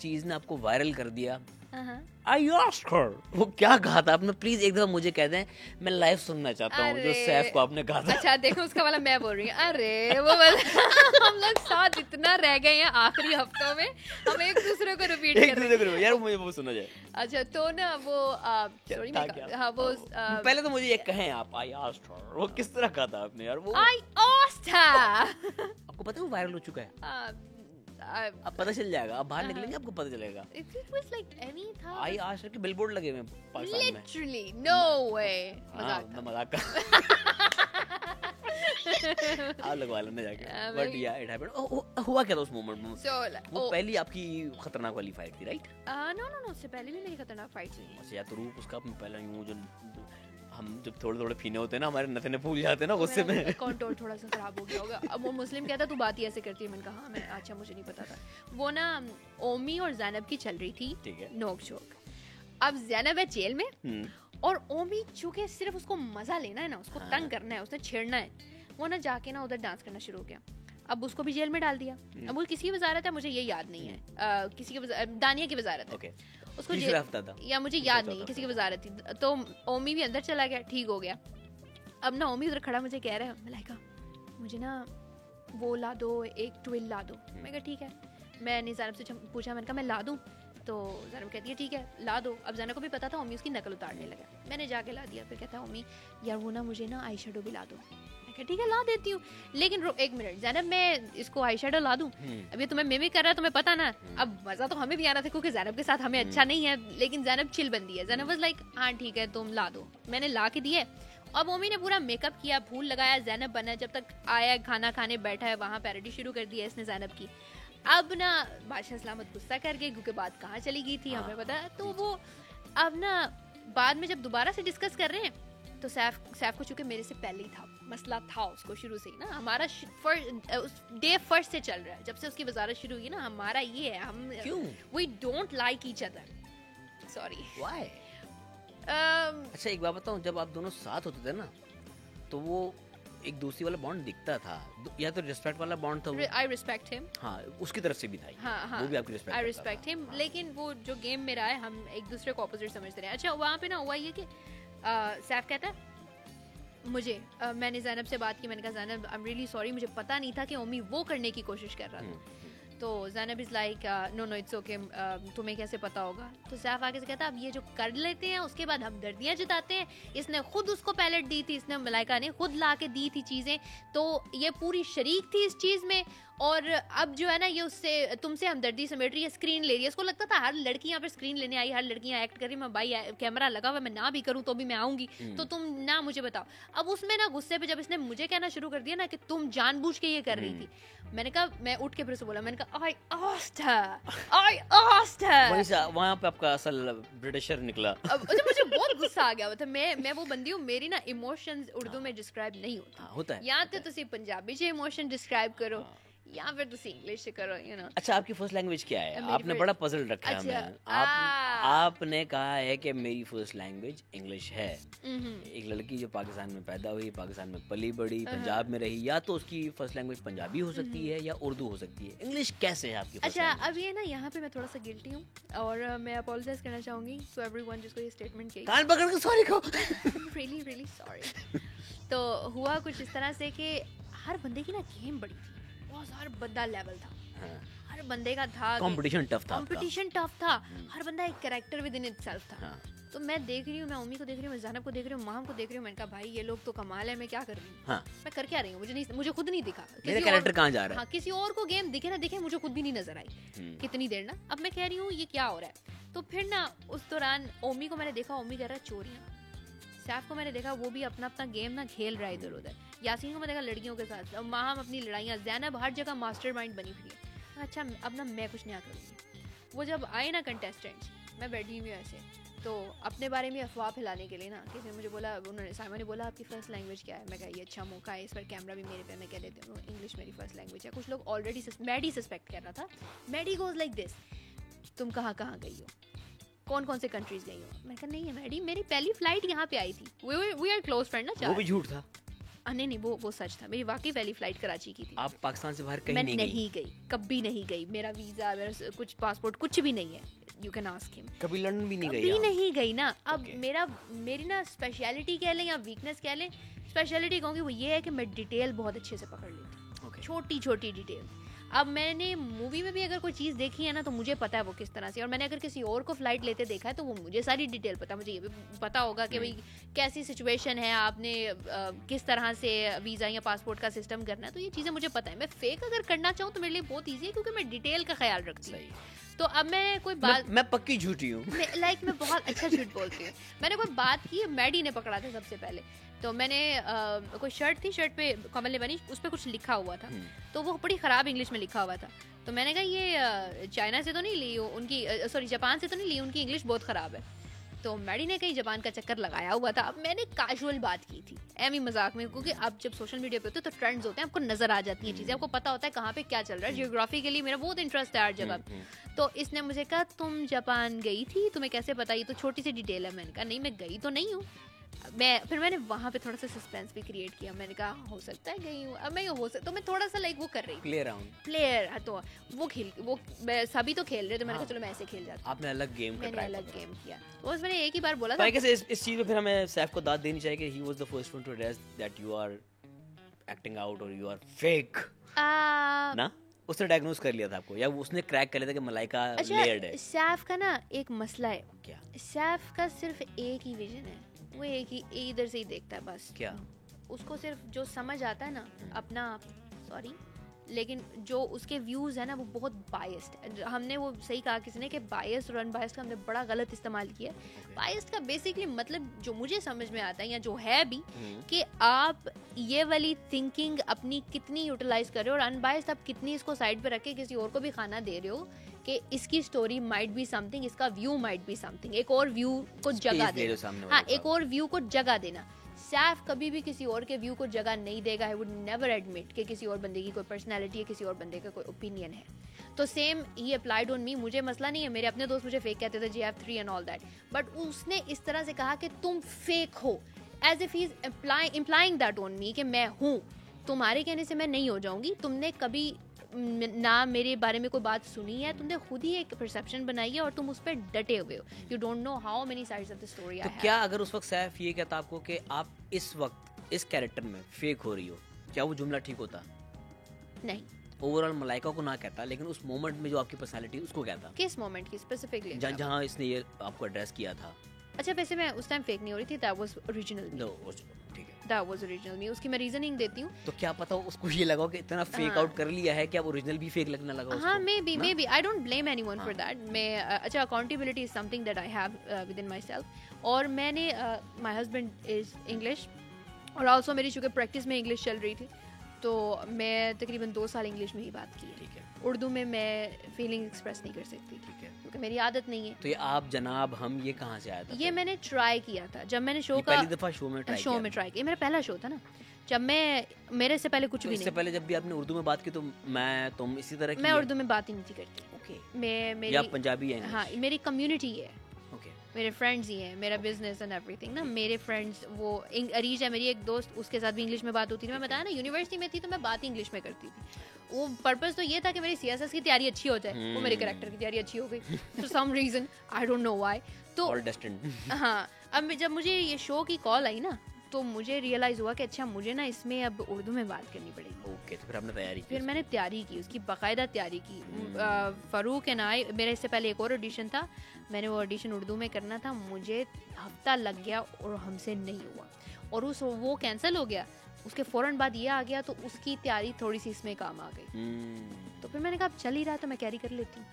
चीज ने आपको वायरल कर दिया? I asked her. वो क्या कहा था आपने? प्लीज एक दफा मुझे कह दें, मैं लाइव सुनना चाहता हूँ जो सैफ को आपने कहा था। अच्छा देखो उसका वाला मैं बोल रही हूँ। अरे वो हम लोग साथ इतना रह गए हैं आखिरी हफ्तों में, हम एक दूसरे को रिपीट कर रहे हैं यार, मुझे वो सुना जाए। अच्छा तो ना वो सॉरी हाँ वो पहले तो मुझे ये कहें आप, I asked her, वो किस तरह कहा था आपने यार? वो I asked her। आपको पता है वो वायरल हो चुका है? अब पता चल जाएगा, अब बाहर निकलेंगे आपको पता चलेगा। It was like any था। I asked her के बिलबोर्ड लगे हुए हैं पाकिस्तान में। Literally no way। मैं मजाक कर आप लगवा लेना जाके। बट या इट हैपेंड। हुआ क्या था उस मोमेंट में? वो पहली आपकी खतरनाक वाली फाइट थी, राइट? नो उससे पहले भी मेरी खतरनाक फाइट थी। अच्छा, या तो रूप उसका पहला यूं जो हम जब थोड़े फीने होते हैं ना, हमारे नथने फूल जाते हैं ना गुस्से में। कंट्रोल थोड़ा सा खराब हो गया होगा। अब वो मुस्लिम कहता तू बात ही ऐसे करती है। मैंने कहा मैं अच्छा मुझे नहीं पता था। वो ना ओमी और ज़ैनब की चल रही थी, ठीक है, नोक झोंक। अब ज़ैनब है जेल में और ओमी चूंकि सिर्फ उसको मजा लेना है ना, उसको तंग करना है, उसने छेड़ना है, वो ना जाके ना उधर डांस करना शुरू हो गया। अब उसको भी जेल में डाल दिया। अब वो किसी की वजारत है मुझे ये याद नहीं है, किसी की दानिया की वजारत है। उसको या मुझे याद नहीं है, किसी की वजारत थी। तो ओमी भी अंदर चला गया, ठीक हो गया। अब ना ओमी उधर खड़ा मुझे कह रहा है, मलाइका मुझे ना वो ला दो, एक ट्विल ला दो। मैं कहा ठीक है। मैंने ज़ैनब से पूछा, मैंने कहा मैं ला दूँ? तो ज़ैनब कहती है ठीक है ला दो। अब ज़ैनब को भी पता था ओमी उसकी नकल उतारने लगा। मैंने जाके ला दिया। फिर कहता है ओमी यार वो ना मुझे ना आई शेडो भी ला दो। ठीक है ला देती हूँ, लेकिन एक मिनट ज़ैनब मैं इसको आई शेडो ला दूँ? अब ये तुम्हें मिमिक कर रहा है, तुम्हें पता ना। अब मज़ा तो हमें भी आना था क्योंकि ज़ैनब के साथ हमें अच्छा नहीं है, लेकिन ज़ैनब चिल बंदी है। ज़ैनब वाज लाइक हाँ ठीक है तुम ला दो। मैंने ला के दिए। अब ओमी ने पूरा मेकअप किया, फूल लगाया, ज़ैनब बना। जब तक आया खाना खाने बैठा है, वहाँ पैरोडी शुरू कर दिया इसने ज़ैनब की। अब ना बादशाह सलामत गुस्सा कर गए क्योंकि बात कहाँ चली गई थी हमें पता। तो वो अब ना बाद में जब दोबारा से डिस्कस कर रहे हैं तो सैफ को चूंकि मेरे से पहले ही था मसला था उसको शुरू से ही ना, हमारा डे फर्स्ट से चल रहा है, जब से उसकी वजारत शुरू हुई ना, हमारा ये है हम we don't like each other. Sorry why? अच्छा एक बात बताऊं, जब आप दोनों साथ होते थे ना तो वो एक दूसरी वाला बॉन्ड दिखता था, या तो रिस्पेक्ट वाला बॉन्ड था। I respect him. हाँ उसकी तरफ से भी था। हाँ, वो भी आपकी रिस्पेक्ट। I respect him. लेकिन वो जो गेम में रहा है हम एक दूसरे को ऑपोजिट समझते रहे। अच्छा वहाँ पे ना हुआ ये कि सैफ कहता है मुझे मैंने ज़ैनब से बात की। मैंने कहा Zainab I am really sorry, मुझे पता नहीं था कि ओमी वो करने की कोशिश कर रहा था। तो Zainab is like no it's okay, तुम्हें कैसे पता होगा? तो सैफ आगे से कहता अब ये जो कर लेते हैं उसके बाद हम दर्दियाँ जताते हैं। इसने खुद उसको पैलेट दी थी, इसने मलाइका ने खुद ला के दी थी चीज़ें, तो ये पूरी शरीक थी इस चीज़ में। और अब जो है ना ये उससे तुमसे हमदर्दी समेट रही है, स्क्रीन ले रही है। इसको लगता था हर लड़की यहाँ पर स्क्रीन लेने आई, हर लड़की यहाँ एक्ट कर रही, मैं भाई कैमरा लगा हुआ मैं ना भी करूँ तो भी मैं आऊँगी, तो तुम ना मुझे बताओ। अब उसमें ना गुस्से पे जब इसने मुझे कहना शुरू कर दिया ना कि तुम जानबूझ के ये कर रही थी, मैंने कहा मैं उठ के फिर से बोला, मैंने कहा I asked her। वहाँ पे आपका असल ब्रिटिशर निकला। अब मुझे बहुत गुस्सा आ गया। मतलब मैं वो बंदी हूँ, मेरी ना इमोशंस उर्दू में डिस्क्राइब नहीं होता है। या तो तुसी पंजाबी से इमोशन डिस्क्राइब करो या फिर तुसी इंग्लिश से करो, यू नो। अच्छा आपकी फर्स्ट लैंग्वेज क्या है? आपने बड़ा पजल रखा है हमें। आपने कहा है कि मेरी फर्स्ट लैंग्वेज इंग्लिश है। एक लड़की जो पाकिस्तान में पैदा हुई, पाकिस्तान में पली बड़ी, पंजाब में रही, या तो उसकी फर्स्ट लैंग्वेज पंजाबी हो सकती है या उर्दू हो सकती है। इंग्लिश कैसे है आपकी? अच्छा अब ये ना यहाँ पे मैं थोड़ा सा गिल्टी हूँ और मैं अपोलोजाइज करना चाहूँगी टू एवरीवन जिसको ये स्टेटमेंट की। कान पकड़ के सॉरी कहो। Really sorry. तो हुआ कुछ इस तरह से कि हर बंदे की ना गेम बड़ी थी, बहुत हर बंदा लेवल था। हर बंदे का था कंपटीशन टफ था। हर बंदा एक कैरेक्टर विद इन इटसेल्फ था। तो मैं देख रही हूँ, मैं उम्मी को देख रही हूँ, मैं ज़ैनब को देख रही हूँ, माम को देख रही हूँ। मैंने कहा भाई ये लोग तो कमाल है, मैं क्या कर रही हूँ? मैं कर क्या रही हूँ? मुझे खुद नहीं दिखा मेरा कैरेक्टर कहाँ जा रहा है। किसी और को गेम दिखे ना दिखे, मुझे खुद भी नहीं नजर आई कितनी देर ना। अब मैं कह रही हूँ ये क्या हो रहा है। तो फिर ना उस दौरान ओमी को मैंने देखा, ओमी कर रहा है चोरियाँ। सैफ को मैंने देखा वो भी अपना अपना गेम ना खेल रहा है इधर उधर। यासीन को मैं देखा लड़कियों के साथ, माहम अपनी लड़ाइयाँ, ज़ैनब हर जगह मास्टरमाइंड बनी हुई है। अच्छा अब ना मैं कुछ नहीं करूँगी। वो जब आए ना कंटेस्टेंट्स, मैं बैठी हुई ऐसे, तो अपने बारे में अफवाह फैलाने के लिए ना किसी ने मुझे बोला, उन्होंने साइमन ने बोला आपकी फर्स्ट लैंग्वेज क्या है? मैं कहा ये अच्छा मौका है, इस पर कैमरा भी मेरे पे, मैं कह देती हूँ इंग्लिश मेरी फर्स्ट लैंग्वेज है। कुछ लोग ऑलरेडी मैडी सस्पेक्ट कर रहा था। मैडी गोज लाइक दिस, तुम कहाँ कहाँ गई हो, कौन कौन से कंट्रीज गई हो? मैं कहा नहीं है मैडी, मेरी पहली फ्लाइट यहाँ पे आई थी, वी आर क्लोज फ्रेंड ना। वो भी झूठ था। नहीं, वो सच था। मेरी वाकई पहली फ्लाइट कराची की थी। आप पाकिस्तान से बाहर कहीं मैं नहीं गई, कभी नहीं गई। मेरा वीज़ा, मेरा कुछ पासपोर्ट कुछ भी नहीं है। You can ask him. कभी लंदन भी नहीं गई? कभी नहीं गई ना। अब मेरी ना स्पेशलिटी कह लें या वीकनेस कह लें, स्पेशलिटी कहूँगी वो ये है कि मैं डिटेल बहुत अच्छे से पकड़ लेती हूँ, छोटी छोटी डिटेल। अब मैंने मूवी में भी अगर कोई चीज़ देखी है ना तो मुझे पता है वो किस तरह से, और मैंने अगर किसी और को फ्लाइट लेते देखा है तो वो मुझे सारी डिटेल पता है। मुझे ये भी पता होगा कि भाई कैसी सिचुएशन है, आपने किस तरह से वीज़ा या पासपोर्ट का सिस्टम करना है, तो ये चीज़ें मुझे पता है। मैं फेक अगर करना चाहूँ तो मेरे लिए बहुत ईजी है, क्योंकि मैं डिटेल का ख्याल रखती हूँ। तो अब मैं कोई बात, मैं पक्की झूठी हूँ, मैं बहुत अच्छा झूठ बोलती हूँ। मैंने कोई बात की, मैडी ने पकड़ा था सबसे पहले। तो मैंने कोई शर्ट थी, शर्ट पे कमल ने बनी, उस पर कुछ लिखा हुआ था, तो वो बड़ी ख़राब इंग्लिश में लिखा हुआ था। तो मैंने कहा ये चाइना से तो नहीं ली, उनकी सॉरी जापान से तो नहीं ली, उनकी इंग्लिश बहुत ख़राब है। तो मैडी ने कहीं जापान का चक्कर लगाया हुआ था। अब मैंने कैजुअल बात की थी, एमी मजाक में, क्योंकि अब जब सोशल मीडिया पे होते हैं तो ट्रेंड्स होते हैं, आपको नजर आ जाती हैं चीज़ें, आपको पता होता है कहाँ पे क्या चल रहा है। जियोग्राफी के लिए मेरा बहुत इंटरेस्ट है हर जगह। तो इसने मुझे कहा तुम जापान गई थी, तुम्हें कैसे पता? ये तो छोटी सी डिटेल है। मैंने कहा नहीं, मैं गई तो नहीं हूँ। फिर मैंने वहाँ पे थोड़ा सा सस्पेंस भी क्रिएट किया। मैंने कहा हो सकता है गई हूँ, अब मैं हो सकता, तो मैं थोड़ा सा लाइक वो कर रही थी, प्लेयर। तो वो सभी तो खेल रहे थे, मैंने कहा चलो मैं ऐसे खेल जाती हूँ। आपने अलग गेम किया। तो बस मैंने एक ही बार बोला था। इस चीज में फिर हमें सैफ को दाद देनी चाहिए कि he was the first one to address that you are acting out और यू आर फेक ना। उसने डायग्नोज कर लिया था आपको, या उसने क्रैक कर लिया था कि मलाइका लेयर्ड है? सैफ का ना एक मसला है। क्या? सैफ का सिर्फ एक ही विजन है, वो एक ही इधर से ही देखता है बस। क्या? उसको सिर्फ जो समझ आता है ना अपना, सॉरी, लेकिन जो उसके व्यूज़ है ना वो बहुत बायस्ड है। हमने वो सही कहा किसी ने कि बायस्ड और अनबायस्ड का हमने बड़ा गलत इस्तेमाल किया। बायस्ड का बेसिकली मतलब जो मुझे समझ में आता है या जो है भी कि आप ये वाली थिंकिंग अपनी कितनी यूटिलाइज कर रहे हो, और अनबायस्ड आप कितनी इसको साइड पे रख के किसी और को भी खाना दे रहे हो कि इसकी स्टोरी माइट बी समथिंग, इसका व्यू माइट बी समथिंग, एक और व्यू को जगह देना। हाँ, एक और व्यू को जगह देना। सैफ कभी भी किसी और के व्यू को जगह नहीं देगा। आई वुड नेवर एडमिट कि किसी और बंदे की कोई पर्सनैलिटी है, किसी और बंदे का कोई ओपिनियन है। तो same he applied on me. मुझे मसला नहीं है, मेरे अपने दोस्त मुझे फेक कहते थे, GF3 and all that, but उसने इस तरह से कहा कि तुम फेक हो, as if he is implying that on me कि मैं हूँ, तुम्हारे कहने से मैं नहीं हो जाऊंगी। तुमने कभी ना मेरे बारे में कोई बात सुनी है, तुमने खुद ही एक परसेप्शन बनाई है और तुम उस पर डटे हुए हो। You don't know how many sides of the story. तो क्या अगर उस वक्त सैफ ये कहता आपको कि आप इस वक्त इस कैरेक्टर में फेक हो रही हो, क्या वो जुमला ठीक होता? नहीं, ओवरऑल मलाइका को ना कहता, लेकिन उस मोमेंट में जो आपकी पर्सनालिटी उसको कहता। किस मोमेंट की स्पेसिफिकली? जहाँ इसने ये आपको एड्रेस किया था। अच्छा, वैसे मैं उस टाइम फेक नहीं हो रही थी, दैट वाज ओरिजिनल। नो, ठीक है, दैट वाज ओरिजिनल मी। उसकी मैं रीजनिंग देती हूँ। तो क्या पता उसको ये लगा कि इतना फेक आउट कर लिया है कि अब ओरिजिनल भी फेक लगने लगा उसको। हाँ, maybe I don't blame anyone for that. मैं अच्छा, accountability is something that I have within myself. और मैंने माई हस्बैंड इज इंग्लिश, और ऑल्सो मेरी चूँकि प्रैक्टिस में इंग्लिश चल रही थी, तो मैं तकरीबन 2 साल इंग्लिश में ही बात की। ठीक है। उर्दू में मैं फीलिंग एक्सप्रेस नहीं कर सकती। ठीक है। क्योंकि मेरी आदत नहीं है। तो ये आप जनाब हम ये कहाँ से आया था? ये मैंने ट्राई किया था जब मैंने शो का पहली दफा शो में ट्राई किया। ये मेरा पहला शो था ना, जब मेरे से पहले कुछ भी नहीं। इससे पहले जब भी आपने उर्दू में बात की तो तुम इसी तरह की? मैं उर्दू में बात ही नहीं करती। ओके। मेरी या पंजाबी है? हाँ, मेरी कम्युनिटी है। ओके। मेरे फ्रेंड्स ही हैं, मेरा बिजनेस एंड एवरीथिंग ना। मेरे फ्रेंड्स, वो अरीज है मेरी एक दोस्त, उसके साथ भी इंग्लिश में बात होती थी। मैं बताया ना, यूनिवर्सिटी में थी तो मैं बात ही इंग्लिश में करती थी। वो पर्पस तो ये था कि मेरी CSS की तैयारी अच्छी हो जाए। वो मेरे कैरेक्टर की तैयारी अच्छी हो गई for some reason, I don't know why. तो हाँ, अब जब मुझे ये शो की कॉल आई ना, तो मुझे रियलाइज हुआ कि अच्छा, मुझे ना इसमें अब उर्दू में बात करनी पड़ेगी। ओके। तो फिर आपने तैयारी की? फिर मैंने तैयारी की, उसकी बाकायदा तैयारी की। फ़ारूक एंड आई, मेरे इससे पहले एक और ऑडिशन था, मैंने वो ऑडिशन उर्दू में करना था। मुझे हफ्ता लग गया और हमसे नहीं हुआ, और वो कैंसिल हो गया। उसके फ़ौरन बाद ये आ गया, तो उसकी तैयारी थोड़ी सी इसमें काम आ गई। तो फिर मैंने कहा अब चल ही रहा तो मैं कैरी कर लेती हूँ।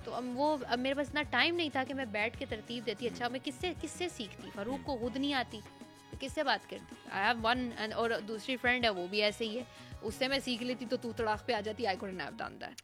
तो अब मेरे पास इतना टाइम नहीं था कि मैं बैठ के तरतीब देती। अच्छा, मैं किससे सीखती? फ़ारूक को खुद नहीं आती, किससे बात करती? आई हैव वन, और दूसरी फ्रेंड है वो भी ऐसे ही है, उससे मैं सीख लेती तो तू तड़ाक पे आ जाती। I couldn't have done that.